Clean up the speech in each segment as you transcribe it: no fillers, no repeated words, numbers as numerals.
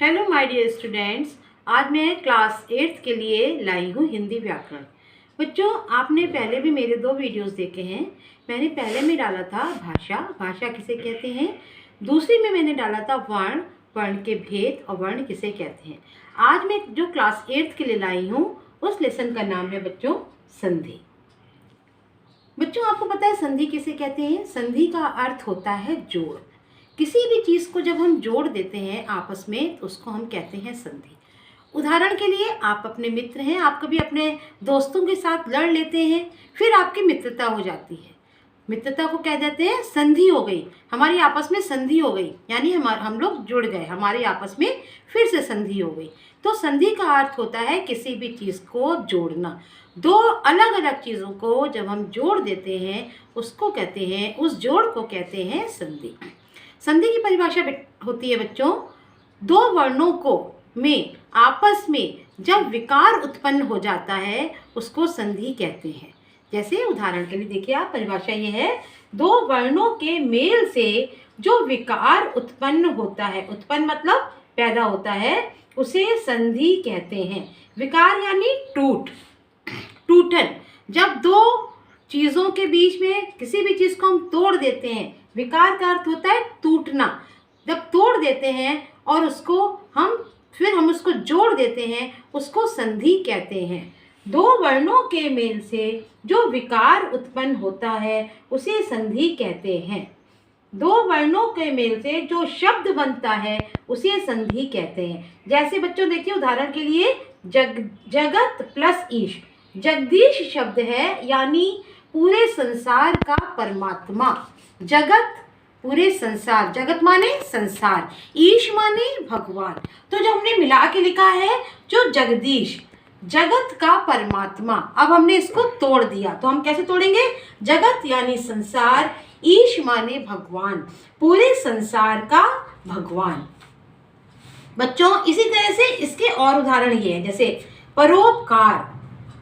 Hello my dear students, आज मैं class 8th के लिए लाई हूँ हिंदी व्याकरण। बच्चों, आपने पहले भी मेरे 2 वीडियोस देखे हैं। मैंने पहले में डाला था भाषा किसे कहते हैं। दूसरी में मैंने डाला था वर्ण के भेद और वर्ण किसे कहते हैं। आज मैं जो क्लास 8th के लिए लाई हूँ उस लेसन का नाम है बच्चों संधि। बच्चों, आपको पता है संधि किसे कहते हैं। संधि का अर्थ होता है जोड़। किसी भी चीज़ को जब हम जोड़ देते हैं आपस में तो उसको हम कहते हैं संधि। उदाहरण के लिए, आप अपने मित्र हैं, आप कभी अपने दोस्तों के साथ लड़ लेते हैं, फिर आपकी मित्रता हो जाती है। मित्रता को कह देते हैं संधि हो गई, हमारी आपस में संधि हो गई, यानी हम लोग जुड़ गए, हमारे आपस में फिर से संधि हो गई। तो संधि का अर्थ होता है किसी भी चीज़ को जोड़ना। 2 अलग अलग चीज़ों को जब हम जोड़ देते हैं उसको कहते हैं, उस जोड़ को कहते हैं संधि। संधि की परिभाषा होती है बच्चों, 2 वर्णों को में आपस में जब विकार उत्पन्न हो जाता है उसको संधि कहते हैं। जैसे उदाहरण के लिए देखिए, आप परिभाषा ये है, 2 वर्णों के मेल से जो विकार उत्पन्न होता है, उत्पन्न मतलब पैदा होता है, उसे संधि कहते हैं। विकार यानी टूटन। जब 2 चीज़ों के बीच में किसी भी चीज़ को हम तोड़ देते हैं, विकार का अर्थ होता है टूटना। जब तोड़ देते हैं और उसको हम उसको जोड़ देते हैं उसको संधि कहते हैं। 2 वर्णों के मेल से जो विकार उत्पन्न होता है उसे संधि कहते हैं। 2 वर्णों के मेल से जो शब्द बनता है उसे संधि कहते हैं। जैसे बच्चों देखिए, उदाहरण के लिए जगत प्लस ईश। जगदीश शब्द है यानी पूरे संसार का परमात्मा। जगत पूरे संसार, जगत माने संसार, ईश माने भगवान। तो जो हमने मिला के लिखा है, जो जगदीश जगत का परमात्मा, अब हमने इसको तोड़ दिया तो हम कैसे तोड़ेंगे। जगत यानी संसार, ईश माने भगवान, पूरे संसार का भगवान। बच्चों, इसी तरह से इसके और उदाहरण ये हैं, जैसे परोपकार,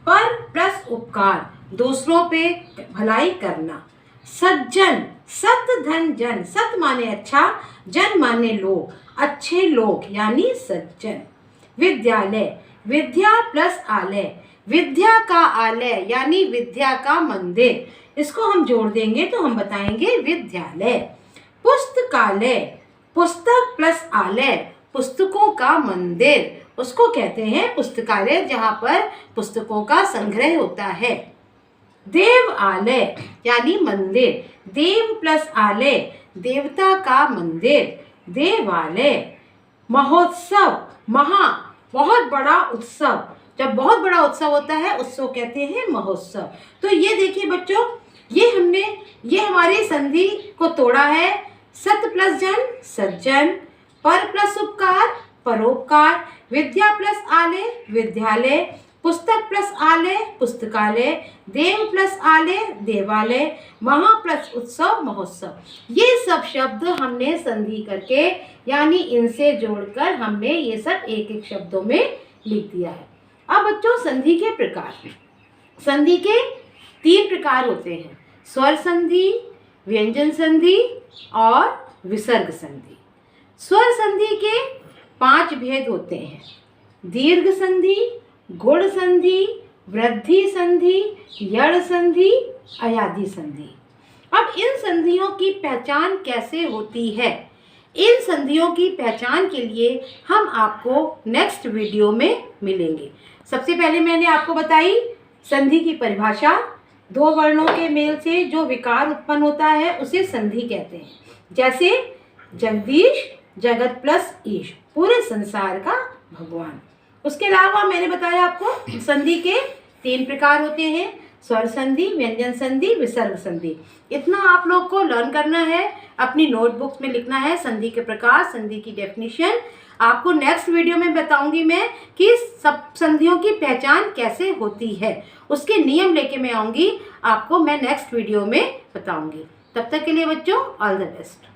पर प्लस उपकार, दूसरों पे भलाई करना। सज्जन, सत धन जन, सत माने अच्छा, जन माने लोग, अच्छे लोग यानी सज्जन। विद्यालय, विद्या प्लस आलय, विद्या का आलय यानी विद्या का मंदिर, इसको हम जोड़ देंगे तो हम बताएंगे विद्यालय। पुस्तकालय, पुस्तक प्लस आलय, पुस्तकों का मंदिर, उसको कहते हैं पुस्तकालय, जहाँ पर पुस्तकों का संग्रह होता है। देवालय यानी मंदिर, देव प्लस आलय, देवता का मंदिर, देवालय। महोत्सव, बहुत बड़ा उत्सव, जब बहुत बड़ा उत्सव होता है उसको कहते हैं महोत्सव। तो ये देखिए बच्चों, ये हमारी संधि को तोड़ा है। सत प्लस जन सज्जन, पर प्लस उपकार परोपकार, विद्या प्लस आलय विद्यालय, पुस्तक प्लस आलय पुस्तकालय, देव प्लस आलय देवालय, महा प्लस उत्सव महोत्सव। ये सब शब्द हमने संधि करके यानी इनसे जोड़कर हमने ये सब एक एक शब्दों में लिख दिया है। अब बच्चों, संधि के प्रकार। संधि के 3 प्रकार होते हैं, स्वर संधि, व्यंजन संधि और विसर्ग संधि। स्वर संधि के 5 भेद होते हैं, दीर्घ संधि, गुण संधि, वृद्धि संधि, यड़ संधि, अयादि संधि। अब इन संधियों की पहचान कैसे होती है, इन संधियों की पहचान के लिए हम आपको नेक्स्ट वीडियो में मिलेंगे। सबसे पहले मैंने आपको बताई संधि की परिभाषा। 2 वर्णों के मेल से जो विकार उत्पन्न होता है उसे संधि कहते हैं। जैसे जगदीश, जगत प्लस ईश, पूरे संसार का भगवान। उसके अलावा मैंने बताया आपको संधि के 3 प्रकार होते हैं, स्वर संधि, व्यंजन संधि, विसर्ग संधि। इतना आप लोग को लर्न करना है, अपनी नोटबुक्स में लिखना है। संधि के प्रकार, संधि की डेफिनेशन आपको नेक्स्ट वीडियो में बताऊंगी मैं कि सब संधियों की पहचान कैसे होती है। उसके नियम लेके मैं आऊँगी, आपको मैं नेक्स्ट वीडियो में बताऊँगी। तब तक के लिए बच्चों, ऑल द बेस्ट।